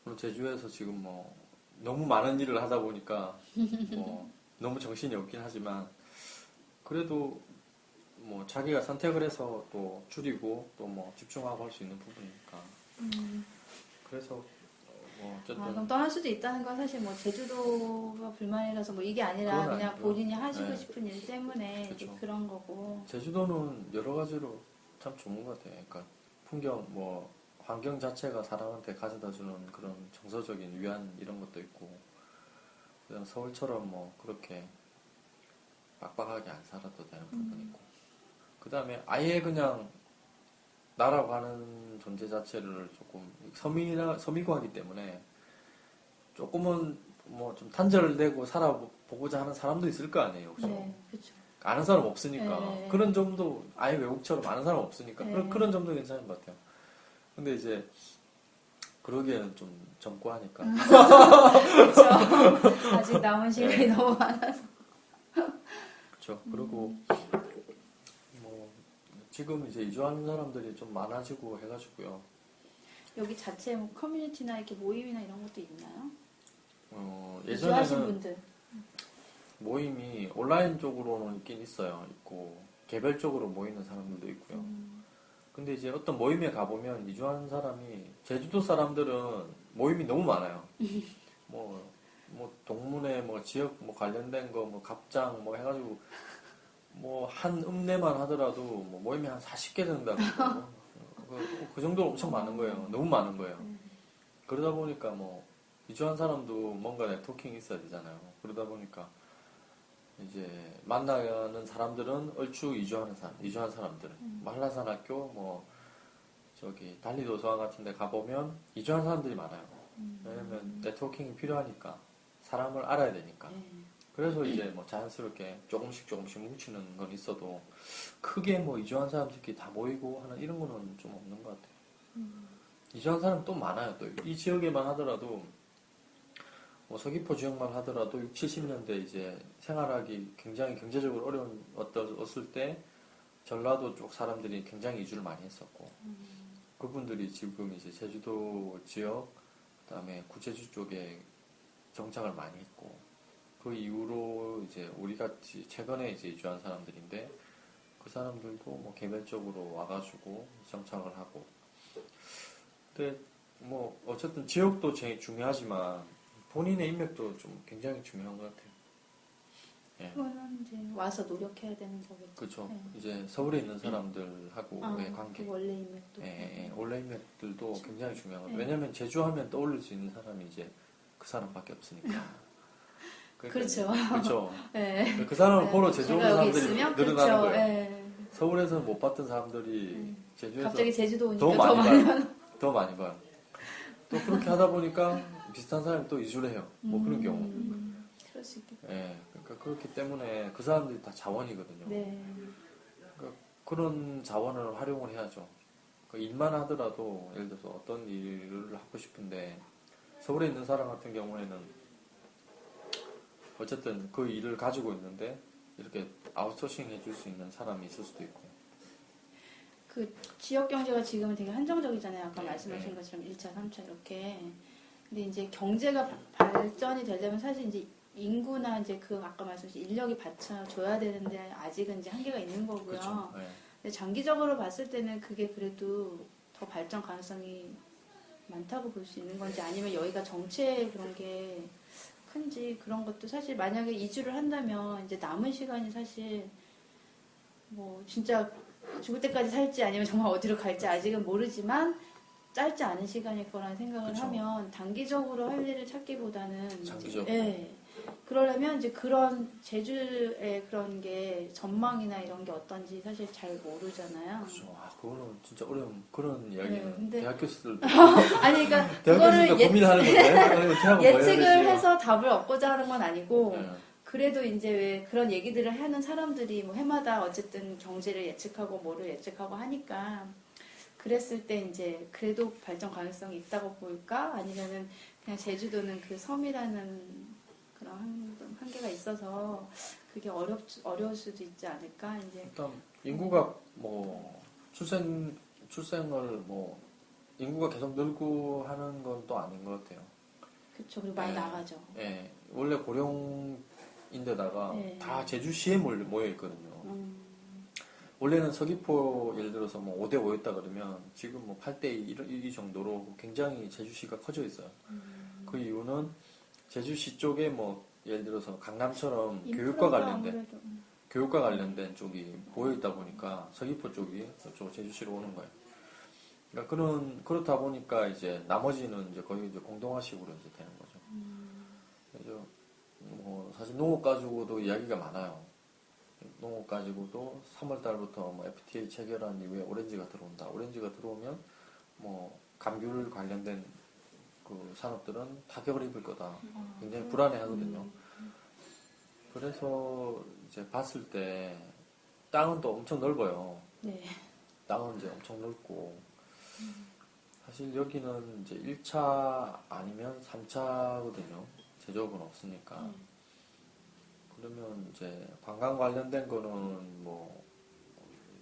물론 제주에서 지금 뭐 너무 많은 일을 하다 보니까 뭐 너무 정신이 없긴 하지만 그래도 뭐 자기가 선택을 해서 또 줄이고 또 뭐 집중하고 할 수 있는 부분이니까 그래서 뭐 어쨌든 그럼 떠날 수도 있다는 건 사실 뭐 제주도가 불만이라서 뭐 이게 아니라 그건 그냥 아니고요. 본인이 하시고 네. 싶은 일 때문에 이제 그쵸. 그런 거고. 제주도는 여러 가지로 참 좋은 것 같아요. 그러니까 풍경, 뭐 환경 자체가 사람한테 가져다주는 그런 정서적인 위안 이런 것도 있고, 그다음 서울처럼 뭐 그렇게 빡빡하게 안 살아도 되는 부분이 있고, 그다음에 아예 그냥 나라고 하는 존재 자체를 조금 섬이고 하기 때문에 조금은 뭐 좀 단절되고 살아보고자 하는 사람도 있을 거 아니에요, 그죠? 네, 그렇죠. 아는 사람 없으니까 네. 그런 점도 아예 외국처럼 아는 사람 없으니까 네. 그런 점도 괜찮은 것 같아요. 근데 이제 그러기에는 좀 젊고 하니까 그렇죠. 아직 남은 시간이 네. 너무 많아서. 그렇죠. 그리고 뭐 지금 이제 이주하는 사람들이 좀 많아지고 해가지고요. 여기 자체 뭐 커뮤니티나 이렇게 모임이나 이런 것도 있나요? 이주하신 예전에는 분들. 모임이 온라인 쪽으로는 있긴 있고 개별적으로 모이는 사람들도 있고요. 근데 이제 어떤 모임에 가보면 이주하는 사람이 제주도 사람들은 모임이 너무 많아요. 뭐 동문회 뭐 지역 뭐 관련된 거 뭐 갑장 뭐 해가지고 뭐 한 읍내만 하더라도 뭐 모임이 한 40개 된다고 그 정도로 엄청 많은 거예요. 너무 많은 거예요. 그러다 보니까 뭐 이주한 사람도 뭔가 네트워킹이 있어야 되잖아요. 그러다 보니까 이제 만나는 사람들은 얼추 이주한 사람들. 뭐 한라산학교 뭐 저기 달리도서관 같은 데 가보면 이주한 사람들이 많아요. 왜냐면 네트워킹이 필요하니까 사람을 알아야 되니까. 그래서 이제 뭐 자연스럽게 조금씩 뭉치는 건 있어도 크게 뭐 이주한 사람들끼리 다 모이고 하는 이런 거는 좀 없는 것 같아요. 이주한 사람 또 많아요. 또 이 지역에만 하더라도 뭐 서귀포 지역만 하더라도 6, 70년대 이제 생활하기 굉장히 경제적으로 어려웠을 때 전라도 쪽 사람들이 굉장히 이주를 많이 했었고 그분들이 지금 이제 제주도 지역 그다음에 구제주 쪽에 정착을 많이 했고 그 이후로 이제 우리 같이 최근에 이제 이주한 사람들인데 그 사람들도 뭐 개별적으로 와가지고 정착을 하고. 근데 뭐 어쨌든 지역도 제일 중요하지만 본인의 인맥도 좀 굉장히 중요한 것 같아요. 예. 그거는 이제 와서 노력해야 되는 거겠죠. 그렇죠. 네. 이제 서울에 있는 사람들하고의 관계. 그 원래 인맥도. 예, 원래 인맥들도 굉장히 중요한 거예요. 네. 왜냐면 제주하면 떠올릴 수 있는 사람이 이제 그 사람밖에 없으니까. 그러니까 그렇죠. 그렇죠. 네. 그 사람을 네. 보러 제주 오는 제가 여기 사람들이 있으면 늘어나는 그렇죠. 거예요. 네. 서울에서는 못 봤던 사람들이 제주에서 갑자기 제주도 오니까 더 더 많이 많이 봐요. 더 많이 봐요. 또 그렇게 하다 보니까 비슷한 사람이 또 이주를 해요. 뭐 그런 경우. 그럴 수 있겠다. 예, 그러니까 그렇기 때문에 그 사람들이 다 자원이거든요. 네. 그러니까 그런 자원을 활용을 해야죠. 그 일만 하더라도 예를 들어서 어떤 일을 하고 싶은데 서울에 있는 사람 같은 경우에는 어쨌든 그 일을 가지고 있는데 이렇게 아웃소싱 해줄 수 있는 사람이 있을 수도 있고. 그 지역 경제가 지금은 되게 한정적이잖아요. 아까 네, 말씀하신 네. 것처럼 1차, 3차 이렇게. 근데 이제 경제가 발전이 되려면 사실 이제 인구나 이제 그 아까 말씀하신 인력이 받쳐줘야 되는데 아직은 이제 한계가 있는 거고요. 그렇죠. 네. 근데 장기적으로 봤을 때는 그게 그래도 더 발전 가능성이 많다고 볼 수 있는 건지 아니면 여기가 정체 그런 게 큰지 그런 것도 사실 만약에 이주를 한다면 이제 남은 시간이 사실 뭐 진짜 죽을 때까지 살지 아니면 정말 어디로 갈지 아직은 모르지만 짧지 않은 시간일 거라는 생각을 그쵸. 하면 단기적으로 할 일을 찾기보다는 장기적으로. 예. 그러려면 이제 그런 제주의 그런 게 전망이나 이런 게 어떤지 사실 잘 모르잖아요. 그렇죠. 아, 그거는 진짜 어려운 그런 이야기는 근데- 대학교 시절도 아니 그러니까 대학교 그거를 시절 고민하는 건데 예측을 해서 답을 얻고자 하는 건 아니고 네. 그래도 이제 왜 그런 얘기들을 하는 사람들이 뭐 해마다 어쨌든 경제를 예측하고 뭐를 예측하고 하니까 그랬을 때 이제 그래도 발전 가능성이 있다고 보일까? 아니면은 그냥 제주도는 그 섬이라는 그런 한계가 있어서 그게 어려울 수도 있지 않을까? 이제 일단 인구가 뭐 출생을 뭐 인구가 계속 늘고 하는 건 또 아닌 것 같아요. 그쵸. 그리고 많이 네. 나가죠. 예, 원래 고령인데다가 네. 다 제주시에 모여 있거든요. 원래는 서귀포 예를 들어서 뭐 5대5였다 그러면 지금 뭐 8대2 이 정도로 굉장히 제주시가 커져 있어요. 그 이유는 제주시 쪽에 뭐 예를 들어서 강남처럼 교육과 관련된 쪽이 모여 있다 보니까 서귀포 쪽이 저쪽 제주시로 오는 거예요. 그러니까 그렇다 보니까 이제 나머지는 이제 거의 이제 공동화식으로 이제 되는 거죠. 그래서 뭐 사실 농업 가지고도 이야기가 많아요. 농업 가지고도 3월 달부터 뭐 FTA 체결한 이후에 오렌지가 들어온다. 오렌지가 들어오면 뭐 감귤 관련된 그 산업들은 타격을 입을 거다. 굉장히 불안해 하거든요. 그래서 이제 봤을 때 땅은 또 엄청 넓어요. 네. 땅은 이제 엄청 넓고 사실 여기는 이제 1차 아니면 3차거든요. 제조업은 없으니까. 그러면 이제 관광 관련된 거는 뭐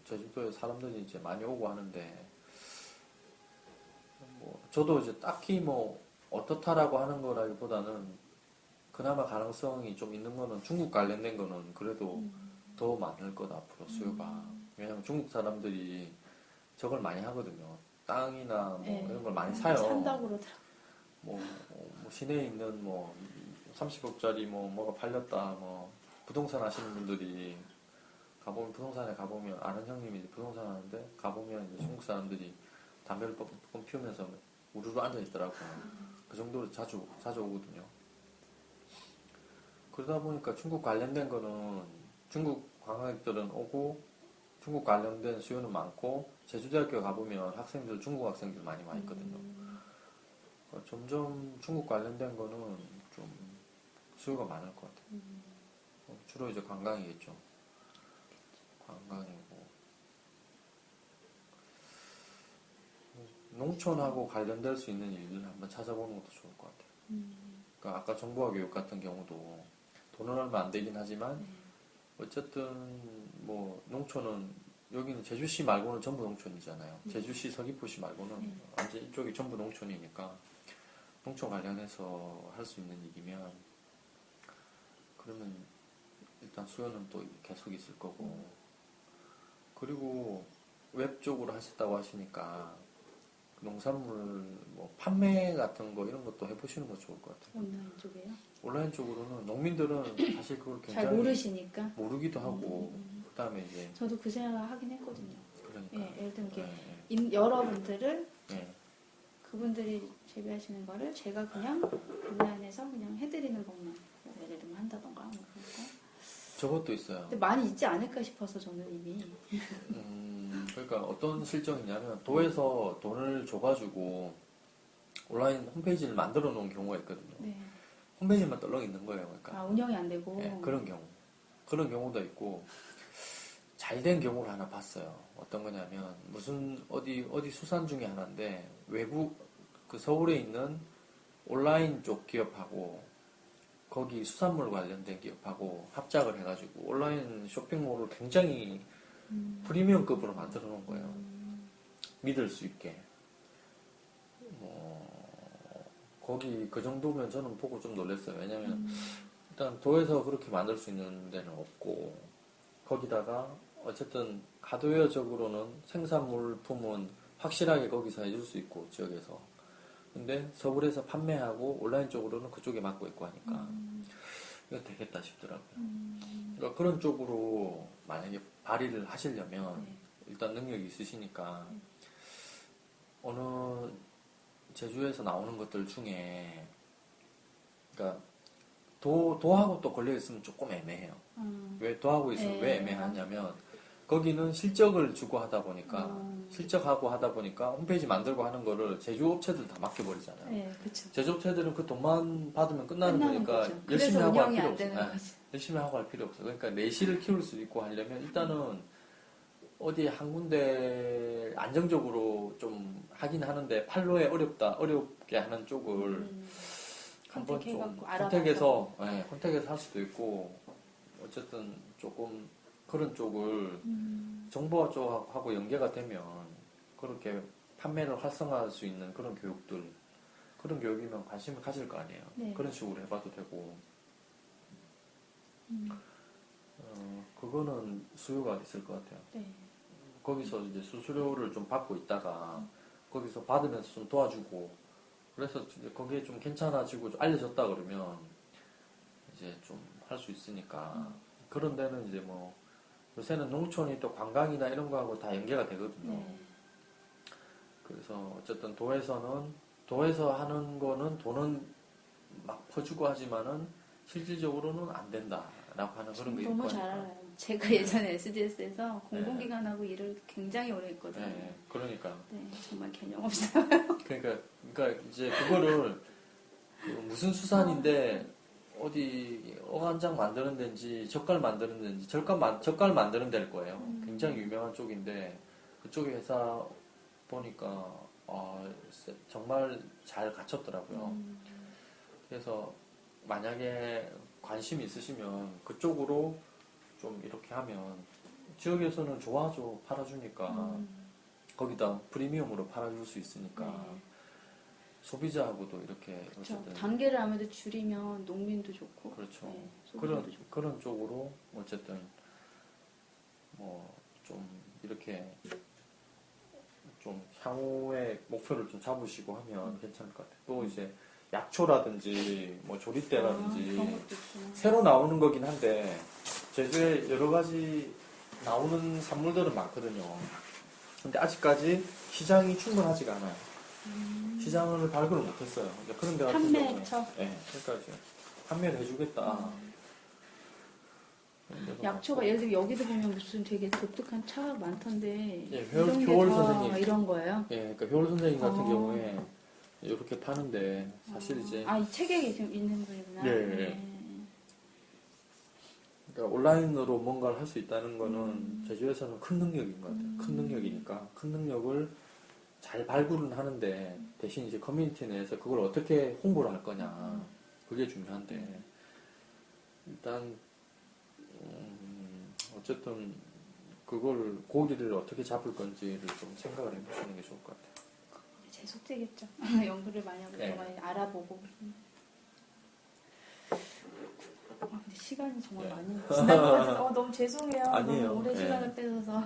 제주도에 사람들이 이제 많이 오고 하는데 뭐 저도 이제 딱히 뭐 어떻다라고 하는 거라기보다는 그나마 가능성이 좀 있는 거는 중국 관련된 거는 그래도 더 많을 거다 앞으로 수요가. 왜냐면 중국 사람들이 저걸 많이 하거든요. 땅이나 뭐 네. 이런 걸 많이 사요. 산다고 그러더라고요. 뭐 시내에 있는 뭐 30억짜리 뭐가 팔렸다 뭐 부동산 하시는 분들이 가보면 부동산에 가보면 아는 형님이 이제 부동산 하는데 가보면 이제 중국 사람들이 담배를 뻥뻥 피우면서 우르르 앉아 있더라고요. 그 정도로 자주 오거든요. 그러다 보니까 중국 관련된 거는 중국 관광객들은 오고 중국 관련된 수요는 많고 제주대학교 가보면 학생들 중국 학생들 많이 와 있거든요. 그러니까 점점 중국 관련된 거는 좀 수요가 많을 것 같아요. 주로 이제 관광이겠죠. 관광이고 농촌하고 관련될 수 있는 일을 한번 찾아보는 것도 좋을 것 같아요. 그러니까 아까 정보화 교육 같은 경우도 돈은 얼마 안 되긴 하지만 어쨌든 뭐 농촌은 여기는 제주시 말고는 전부 농촌이잖아요. 제주시 서귀포시 말고는 완전 이쪽이 전부 농촌이니까 농촌 관련해서 할 수 있는 일이면 그러면 일단 수요는 또 계속 있을 거고. 그리고 웹 쪽으로 하셨다고 하시니까 농산물 뭐 판매 같은 거 이런 것도 해보시는 거 좋을 것 같아요. 온라인 쪽에요? 온라인 쪽으로는 농민들은 사실 그걸 잘 굉장히 모르시니까. 모르기도 하고 그다음에 이제 저도 그 생각을 하긴 했거든요. 그러니까 예, 예를 들면 이렇게 예, 여러분들을 예. 그분들이 재배하시는 거를 제가 그냥 온라인에서 그냥 해드리는 것만 뭐 예를 들면 한다던가 뭐 그런 거. 저것도 있어요. 근데 많이 있지 않을까 싶어서 저는 이미. 그러니까 어떤 실정이냐면 도에서 돈을 줘가지고 온라인 홈페이지를 만들어 놓은 경우가 있거든요. 네. 홈페이지만 떨렁 있는 거예요. 그러니까 아, 운영이 안 되고. 예, 그런 경우도 있고 잘 된 경우를 하나 봤어요. 어떤 거냐면 무슨 어디 수산 중에 하나인데 외국 그 서울에 있는 온라인 쪽 기업하고 거기 수산물 관련된 기업하고 합작을 해가지고 온라인 쇼핑몰을 굉장히 프리미엄급으로 만들어 놓은 거예요. 믿을 수 있게. 거기 그 정도면 저는 보고 좀 놀랐어요. 왜냐면 일단 도에서 그렇게 만들 수 있는 데는 없고 거기다가 어쨌든 하드웨어적으로는 생산물품은 확실하게 거기서 해줄 수 있고 지역에서. 근데 서울에서 판매하고 온라인 쪽으로는 그쪽에 맡고 있고 하니까 이거 되겠다 싶더라고요. 그러니까 그런 쪽으로 만약에 발의를 하시려면 네. 일단 능력이 있으시니까 어느 제주에서 나오는 것들 중에 그러니까 도하고 또 걸려 있으면 조금 애매해요. 왜 도하고 있으면 네. 왜 애매하냐면 거기는 실적을 주고 하다 보니까 실적하고 하다 보니까 홈페이지 만들고 하는 거를 제조업체들 다 맡겨버리잖아요. 네, 그렇죠. 제조업체들은 그 돈만 받으면 끝나는 거니까 거죠. 열심히 그래서 하고 할 운영이 필요 안 없어요. 되는 네. 거지. 열심히 하고 할 필요 없어요. 그러니까 내실을 키울 수 있고 하려면 일단은 어디 한 군데 안정적으로 좀 하긴 하는데 판로에 어렵게 하는 쪽을 한번 좀 컨택해갖고 알아봐서. 컨택해서 할 수도 있고 어쨌든 조금 그런 쪽을 정보화 쪽하고 연계가 되면 그렇게 판매를 활성화할 수 있는 그런 교육이면 관심을 가질 거 아니에요. 네. 그런 식으로 해봐도 되고 그거는 수요가 있을 것 같아요. 네. 거기서 이제 수수료를 좀 받고 있다가 거기서 받으면서 좀 도와주고 그래서 이제 거기에 좀 괜찮아지고 좀 알려졌다 그러면 이제 좀 할 수 있으니까 그런 데는 이제 뭐 요새는 농촌이 또 관광이나 이런 거하고 다 연계가 되거든요. 네. 그래서 어쨌든 도에서 하는 거는 돈은 막 퍼주고 하지만은 실질적으로는 안 된다라고 하는 그런 게 있고 너무 잘 하니까. 알아요. 제가 예전에 SDS에서 공공기관하고 일을 굉장히 오래 했거든요. 네, 그러니까. 네, 정말 개념 없어요. 그러니까 이제 그거를 무슨 수산인데 어디 어간장 만드는 데인지 젓갈 만드는 데인지 젓갈 만드는 데일 거예요. 굉장히 유명한 쪽인데 그쪽 회사 보니까 정말 잘 갖췄더라고요. 그래서 만약에 관심이 있으시면 그쪽으로 좀 이렇게 하면 지역에서는 좋아하죠. 팔아주니까 거기다 프리미엄으로 팔아줄 수 있으니까 네. 소비자하고도 이렇게 그렇죠. 어쨌든 단계를 아무래도 줄이면 농민도 좋고. 그렇죠. 네, 소비자도 좋고. 그런 쪽으로 어쨌든 뭐 좀 이렇게 좀 향후에 목표를 좀 잡으시고 하면 괜찮을 것 같아요. 또 이제 약초라든지 뭐 조리대라든지 그런 것도 있구나. 새로 나오는 거긴 한데 제주에 여러 가지 나오는 산물들은 많거든요. 근데 아직까지 시장이 충분하지가 않아요. 시장을 발굴을 못했어요. 이제 그런 데 같은 경우에 판매처? 네, 그러니까 이제 판매를 해주겠다. 그런 데도 약초가 많고. 예를 들어 여기도 보면 무슨 되게 독특한 차가 많던데 예, 이런 게 효월 다 선생님. 이런 거예요? 예, 그러니까 효월 선생님 같은 어. 경우에 이렇게 파는데 사실 이제 이 책에 지금 있는 거구나. 예. 그러니까 온라인으로 뭔가를 할 수 있다는 거는 제주에서는 큰 능력인 것 같아요. 큰 능력이니까 큰 능력을 잘 발굴은 하는데 대신 이제 커뮤니티 내에서 그걸 어떻게 홍보를 할 거냐 그게 중요한데 일단 어쨌든 그걸 고기를 어떻게 잡을 건지를 좀 생각을 해보시는 게 좋을 것 같아요. 제 속죄겠죠. 연구를 많이 하고 네. 많이 알아보고. 근데 시간이 정말 예. 많이 지난 것 같아서 너무 죄송해요. 아니에요. 너무 오래 예. 시간을 뺏어서